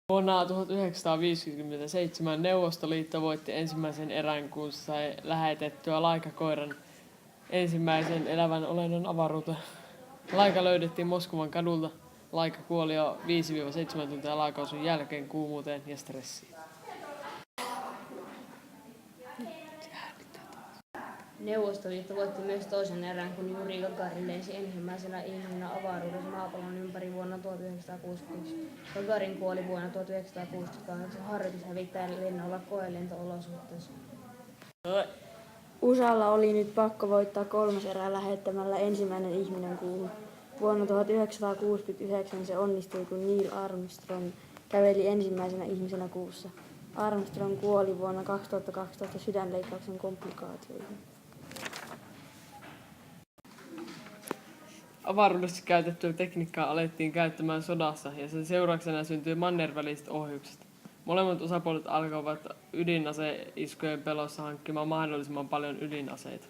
Vuonna 1957 Neuvostoliitto voitti ensimmäisen erän, kun sai lähetettyä laikakoiran ensimmäisen elävän olennon avaruuteen. Laika löydettiin Moskovan kadulta. Laika kuoli jo 5-7 tuntia laakausun jälkeen kuumuuteen ja stressiin. Neuvostoliitto voitti myös toisen erän, kun Juri Gagarin lensi ensimmäisenä ihmisenä avaruudessa maapallon ympäri vuonna 1961. Gagarin kuoli vuonna 1968 harjoitushävittäjän lennolla koelento-olosuhteissa. USAlla oli nyt pakko voittaa kolmas erä lähettämällä ensimmäinen ihminen kuuhun. Vuonna 1969 se onnistui, kun Neil Armstrong käveli ensimmäisenä ihmisenä kuussa. Armstrong kuoli vuonna 2012 sydänleikkauksen komplikaatioihin. Avaruudessa käytettyä tekniikkaa alettiin käyttämään sodassa ja sen seurauksena syntyi mannerväliset ohjukset. Molemmat osapuolet alkoivat ydinaseiskujen pelossa hankkimaan mahdollisimman paljon ydinaseita.